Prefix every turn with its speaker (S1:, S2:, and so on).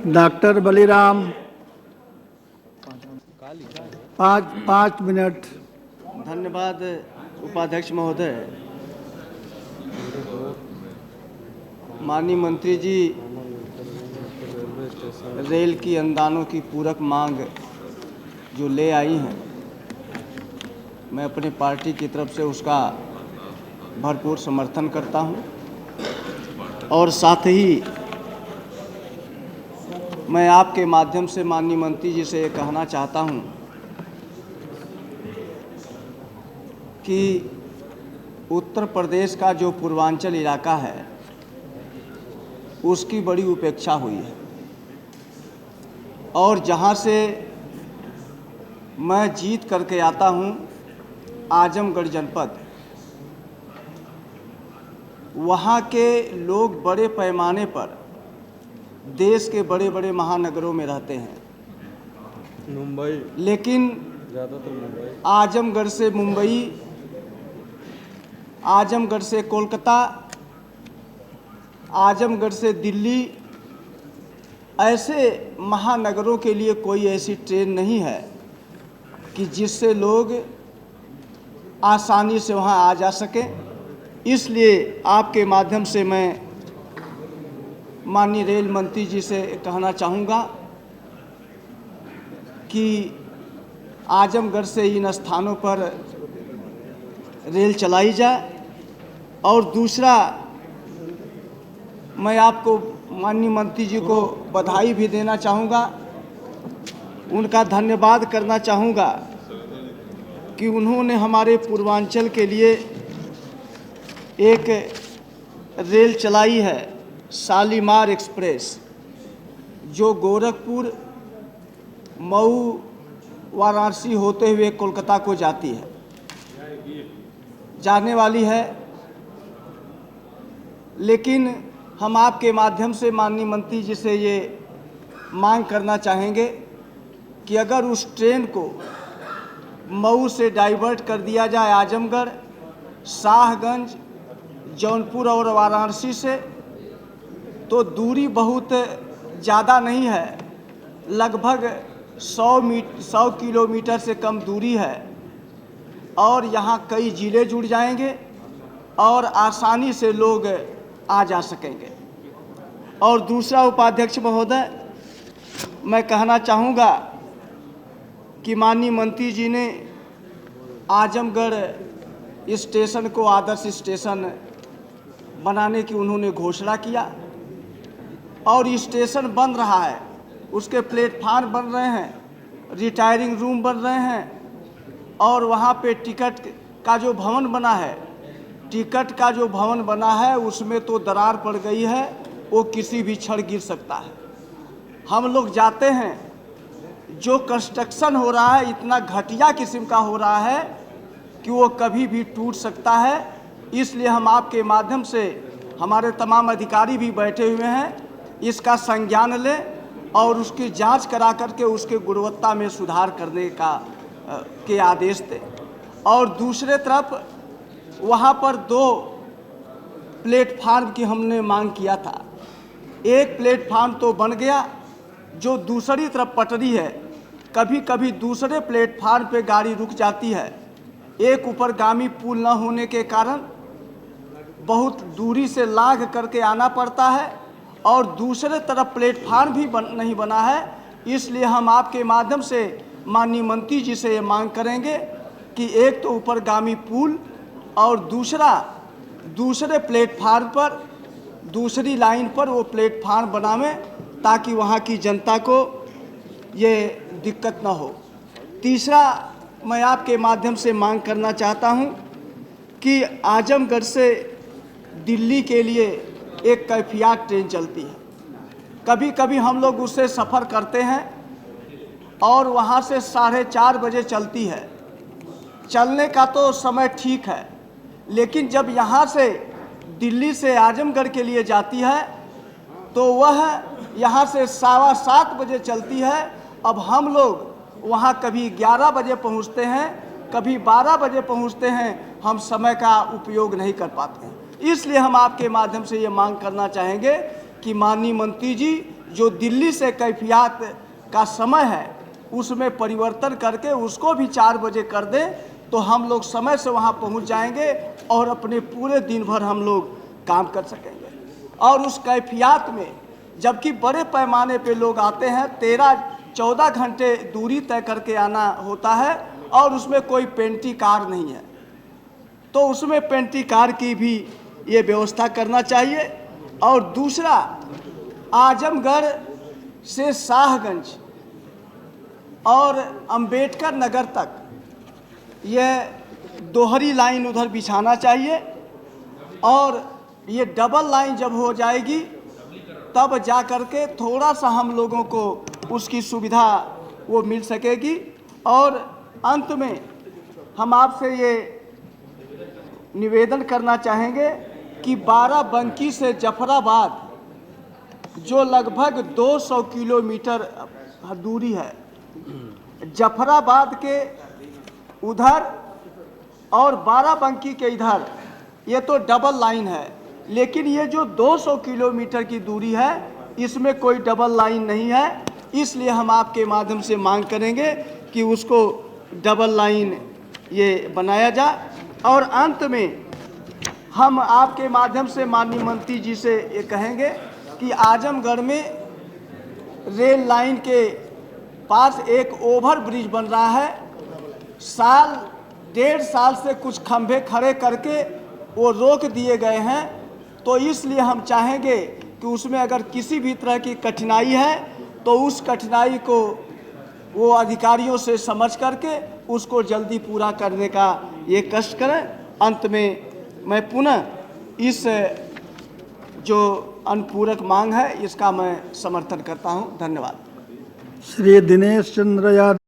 S1: Doctor Baliram 5 minute.
S2: धन्यवाद उपाध्यक्ष महोदय। माननीय मंत्री जी रेल की अनुदानों की पूरक मांग जो ले आई हैं, मैं अपनी पार्टी की तरफ से उसका भरपूर समर्थन करता हूं और साथ ही मैं आपके माध्यम से माननीय मंत्री जी से ये कहना चाहता हूं कि उत्तर प्रदेश का जो पूर्वांचल इलाका है उसकी बड़ी उपेक्षा हुई है और जहां से मैं जीत करके आता हूं आजमगढ़ जनपद, वहां के लोग बड़े पैमाने पर देश के बड़े बड़े महानगरों में रहते हैं,
S3: मुंबई,
S2: लेकिन
S3: ज़्यादातर मुंबई,
S2: आजमगढ़ से मुंबई, आजमगढ़ से कोलकाता, आजमगढ़ से दिल्ली, ऐसे महानगरों के लिए कोई ऐसी ट्रेन नहीं है कि जिससे लोग आसानी से वहां आ जा सकें। इसलिए आपके माध्यम से मैं माननीय रेल मंत्री जी से कहना चाहूँगा कि आजमगढ़ से इन स्थानों पर रेल चलाई जाए। और दूसरा, मैं आपको माननीय मंत्री जी को बधाई भी देना चाहूँगा, उनका धन्यवाद करना चाहूँगा कि उन्होंने हमारे पूर्वांचल के लिए एक रेल चलाई है, शालीमार एक्सप्रेस, जो गोरखपुर, मऊ, वाराणसी होते हुए कोलकाता को जाने वाली है। लेकिन हम आपके माध्यम से माननीय मंत्री जी से ये मांग करना चाहेंगे कि अगर उस ट्रेन को मऊ से डाइवर्ट कर दिया जाए आजमगढ़, शाहगंज, जौनपुर और वाराणसी से, तो दूरी बहुत ज़्यादा नहीं है, लगभग 100 किलोमीटर से कम दूरी है और यहाँ कई ज़िले जुड़ जाएंगे और आसानी से लोग आ जा सकेंगे। और दूसरा उपाध्यक्ष महोदय, मैं कहना चाहूँगा कि माननीय मंत्री जी ने आजमगढ़ स्टेशन को आदर्श स्टेशन बनाने की उन्होंने घोषणा किया और स्टेशन बन रहा है, उसके प्लेटफार्म बन रहे हैं, रिटायरिंग रूम बन रहे हैं और वहाँ पे टिकट का जो भवन बना है उसमें तो दरार पड़ गई है, वो किसी भी क्षण गिर सकता है। हम लोग जाते हैं, जो कंस्ट्रक्शन हो रहा है इतना घटिया किस्म का हो रहा है कि वो कभी भी टूट सकता है। इसलिए हम आपके माध्यम से, हमारे तमाम अधिकारी भी बैठे हुए हैं, इसका संज्ञान लें और उसकी जांच करा करके उसके गुणवत्ता में सुधार करने के आदेश दें। और दूसरे तरफ वहाँ पर 2 प्लेटफार्म की हमने मांग किया था। एक प्लेटफार्म तो बन गया, जो दूसरी तरफ पटरी है, कभी कभी दूसरे प्लेटफार्म पे गाड़ी रुक जाती है। एक ऊपरगामी पुल न होने के कारण बहुत दूरी से लांघ करके आना पड़ता है और दूसरे तरफ प्लेटफार्म भी नहीं बना है। इसलिए हम आपके माध्यम से माननीय मंत्री जी से ये मांग करेंगे कि एक तो ऊपरगामी पुल और दूसरे प्लेटफार्म पर, दूसरी लाइन पर वो प्लेटफार्म बनावें ताकि वहाँ की जनता को ये दिक्कत ना हो। तीसरा, मैं आपके माध्यम से मांग करना चाहता हूँ कि आजमगढ़ से दिल्ली के लिए एक कैफियत ट्रेन चलती है, कभी कभी हम लोग उससे सफ़र करते हैं और वहाँ से 4:30 बजे चलती है। चलने का तो समय ठीक है, लेकिन जब यहाँ से दिल्ली से आजमगढ़ के लिए जाती है तो वह यहाँ से 7:15 बजे चलती है। अब हम लोग वहाँ कभी 11 बजे पहुँचते हैं, कभी 12 बजे पहुँचते हैं, हम समय का उपयोग नहीं कर पाते हैं। इसलिए हम आपके माध्यम से ये मांग करना चाहेंगे कि माननीय मंत्री जी जो दिल्ली से कैफियत का समय है उसमें परिवर्तन करके उसको भी 4 बजे कर दें तो हम लोग समय से वहाँ पहुँच जाएंगे और अपने पूरे दिन भर हम लोग काम कर सकेंगे। और उस कैफियत में जबकि बड़े पैमाने पे लोग आते हैं, 13-14 घंटे दूरी तय करके आना होता है और उसमें कोई पेंटी कार नहीं है, तो उसमें पेंटी कार की भी ये व्यवस्था करना चाहिए। और दूसरा, आजमगढ़ से शाहगंज और अंबेडकर नगर तक यह दोहरी लाइन उधर बिछाना चाहिए और ये डबल लाइन जब हो जाएगी तब जा कर के थोड़ा सा हम लोगों को उसकी सुविधा वो मिल सकेगी। और अंत में हम आपसे ये निवेदन करना चाहेंगे कि बाराबंकी से जफराबाद जो लगभग 200 किलोमीटर दूरी है, जफराबाद के उधर और बाराबंकी के इधर ये तो डबल लाइन है, लेकिन ये जो 200 किलोमीटर की दूरी है इसमें कोई डबल लाइन नहीं है। इसलिए हम आपके माध्यम से मांग करेंगे कि उसको डबल लाइन ये बनाया जाए। और अंत में हम आपके माध्यम से माननीय मंत्री जी से ये कहेंगे कि आजमगढ़ में रेल लाइन के पास एक ओवर ब्रिज बन रहा है, 1.5 साल से कुछ खंभे खड़े करके वो रोक दिए गए हैं, तो इसलिए हम चाहेंगे कि उसमें अगर किसी भी तरह की कठिनाई है तो उस कठिनाई को वो अधिकारियों से समझ करके उसको जल्दी पूरा करने का ये कष्ट करें। अंत में मैं पुनः इस जो अनुपूरक मांग है इसका मैं समर्थन करता हूं। धन्यवाद।
S1: श्री दिनेश चंद्र यादव।